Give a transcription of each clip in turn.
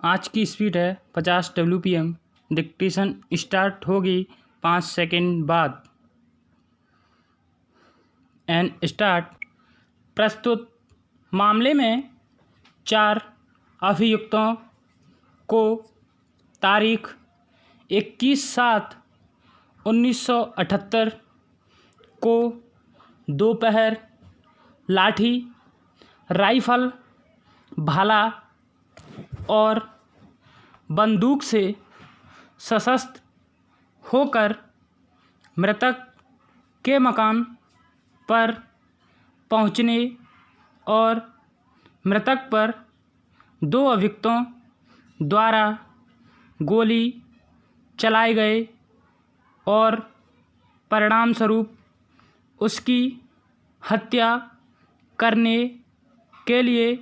आज की स्पीड है 50 WPM। डिक्टेशन स्टार्ट होगी 5 सेकंड बाद। And start. प्रस्तुत मामले में 4 अभियुक्तों को तारीख 21/7/1978 को दोपहर लाठी, राइफल, भाला और बंदूक से सशस्त्र होकर मृतक के मकान पर पहुंचने और मृतक पर 2 अभियुक्तों द्वारा गोली चलाए गए और परिणामस्वरूप उसकी हत्या करने के लिए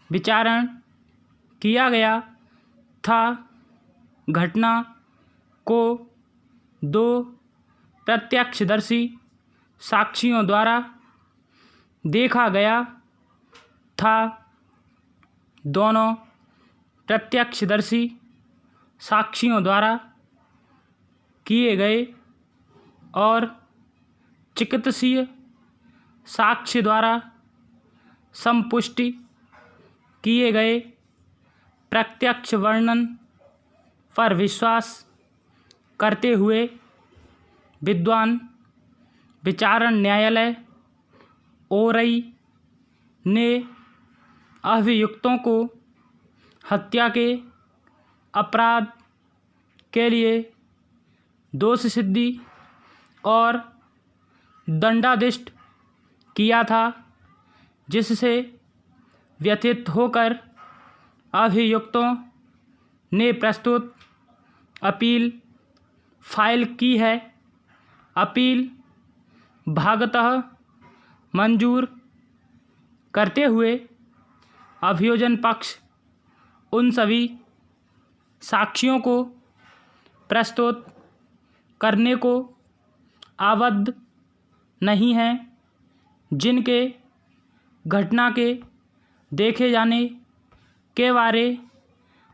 विचारण किया गया था। घटना को 2 प्रत्यक्षदर्शी साक्षियों द्वारा देखा गया था। दोनों प्रत्यक्षदर्शी साक्षियों द्वारा किए गए और चिकित्सकीय साक्ष्य द्वारा संपुष्टि किए गए प्रत्यक्ष वर्णन पर विश्वास करते हुए विद्वान विचारण न्यायालय ओरई ने अभियुक्तों को हत्या के अपराध के लिए दोष सिद्धि और दंडादिष्ट किया था, जिससे व्यथित होकर अभियुक्तों ने प्रस्तुत अपील फाइल की है। अपील भागतः मंजूर करते हुए अभियोजन पक्ष उन सभी साक्ष्यों को प्रस्तुत करने को आबद्ध नहीं है जिनके घटना के देखे जाने के बारे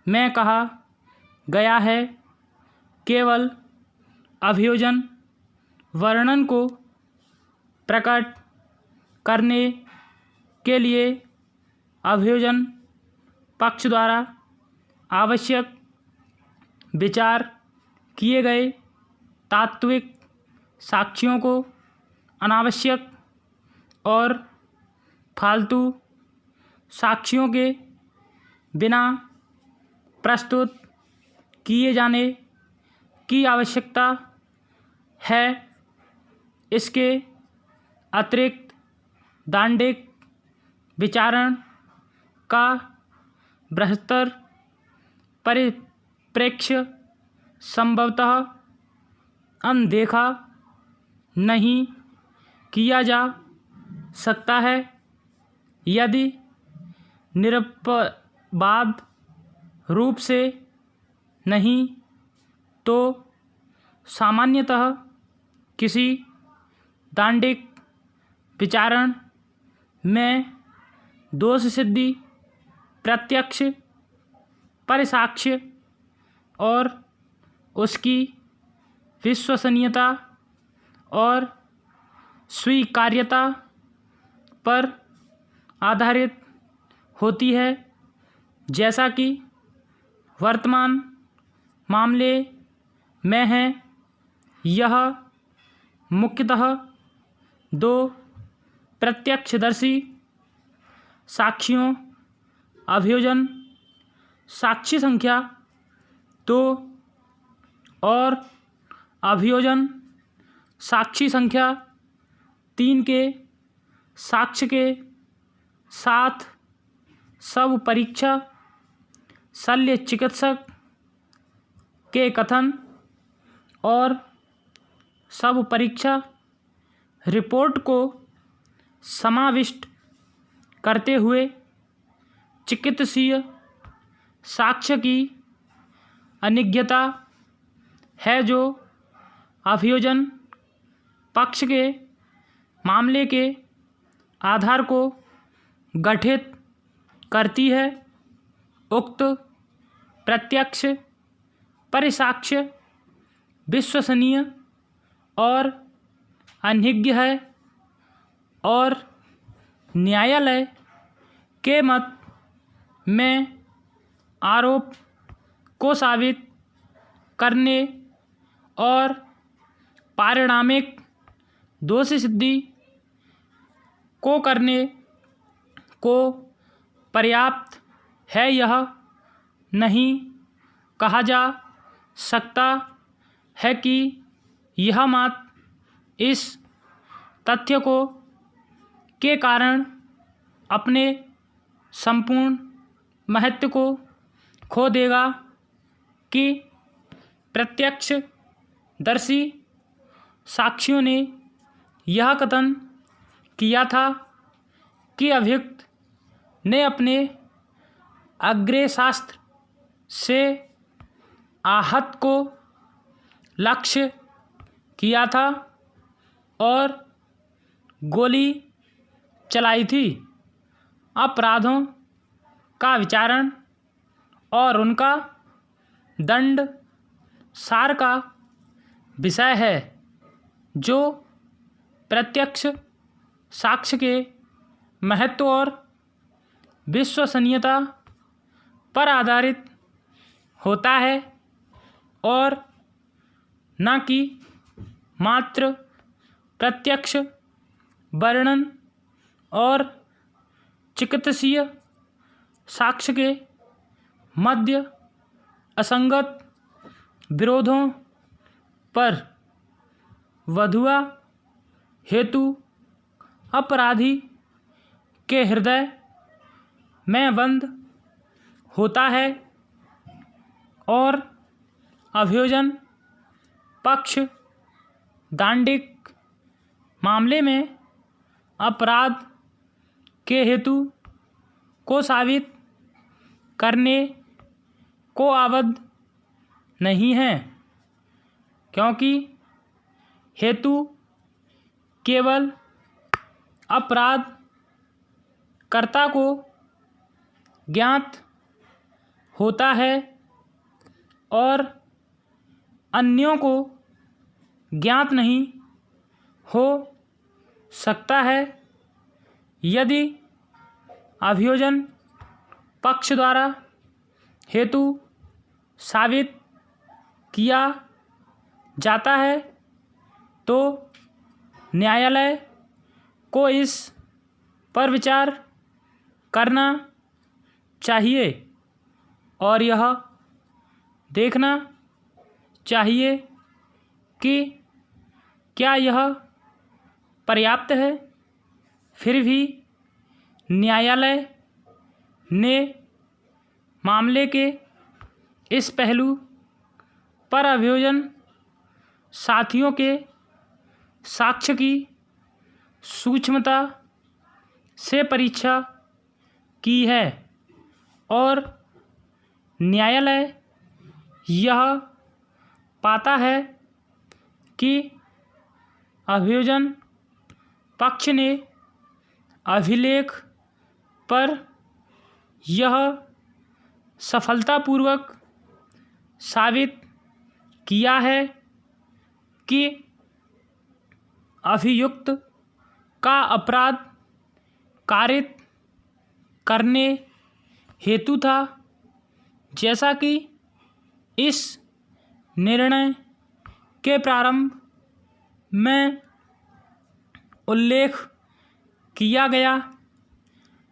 में कहा गया है। केवल अभियोजन वर्णन को प्रकट करने के लिए अभियोजन पक्ष द्वारा आवश्यक विचार किए गए तात्विक साक्ष्यों को अनावश्यक और फालतू साक्ष्यों के बिना प्रस्तुत किए जाने की आवश्यकता है। इसके अतिरिक्त दांडिक विचारण का बृहत्तर परिप्रेक्ष्य संभवतः अनदेखा नहीं किया जा सकता है। यदि निरपवाद रूप से नहीं तो सामान्यतः किसी दांडिक विचारण में दोष सिद्धि, प्रत्यक्ष परिसाक्ष्य और उसकी विश्वसनीयता और स्वीकार्यता पर आधारित होती है। जैसा कि वर्तमान मामले में है, यह मुख्यतः 2 प्रत्यक्षदर्शी साक्ष्यों अभियोजन साक्षी संख्या 2 और अभियोजन साक्षी संख्या 3 के साक्ष्य के साथ सब परीक्षा शल्य चिकित्सक के कथन और सब परीक्षा रिपोर्ट को समाविष्ट करते हुए चिकित्सकीय साक्ष्य की अनिज्ञता है, जो अभियोजन पक्ष के मामले के आधार को गठित करती है। उक्त प्रत्यक्ष, परिसाक्ष्य, विश्वसनीय और अनभिज्ञ है और न्यायालय के मत में आरोप को साबित करने और पारिणामिक दोषी सिद्धि को करने को पर्याप्त है। यह नहीं कहा जा सकता है कि यह मात्र इस तथ्य को के कारण अपने संपूर्ण महत्व को खो देगा कि प्रत्यक्षदर्शी साक्षियों ने यह कथन किया था कि अभियुक्त ने अपने अग्रेसास्त्र से आहत को लक्ष्य किया था और गोली चलाई थी। अपराधों का विचारण और उनका दंड सार का विषय है, जो प्रत्यक्ष साक्ष्य के महत्व और विश्वसनीयता पर आधारित होता है और न कि मात्र प्रत्यक्ष वर्णन और चिकित्सीय साक्ष्य के मध्य असंगत विरोधों पर। वधुआ हेतु अपराधी के हृदय में बंद होता है और अभियोजन पक्ष दांडिक मामले में अपराध के हेतु को साबित करने को आबद्ध नहीं है, क्योंकि हेतु केवल अपराध कर्ता को ज्ञात होता है और अन्यों को ज्ञात नहीं हो सकता है। यदि अभियोजन पक्ष द्वारा हेतु साबित किया जाता है तो न्यायालय को इस पर विचार करना चाहिए और यह देखना चाहिए कि क्या यह पर्याप्त है। फिर भी न्यायालय ने मामले के इस पहलू पर अभियोजन साथियों के साक्ष्य की सूक्ष्मता से परीक्षा की है और न्यायालय यह पाता है कि अभियोजन पक्ष ने अभिलेख पर यह सफलतापूर्वक साबित किया है कि अभियुक्त का अपराध कारित करने हेतु था, जैसा कि इस निर्णय के प्रारंभ में उल्लेख किया गया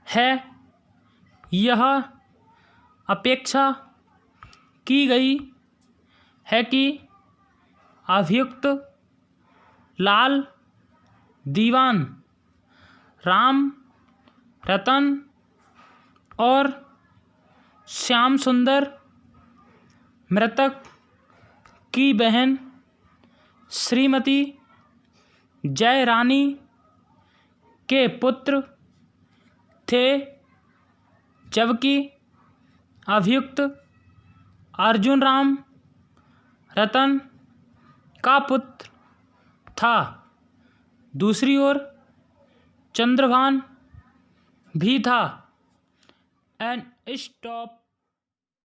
है। यह अपेक्षा की गई है कि अभियुक्त लाल दीवान, राम रतन और श्याम सुंदर मृतक की बहन श्रीमती जय रानी के पुत्र थे, जबकि अभियुक्त अर्जुन राम रतन का पुत्र था। दूसरी ओर चंद्रभान भी था। And stop.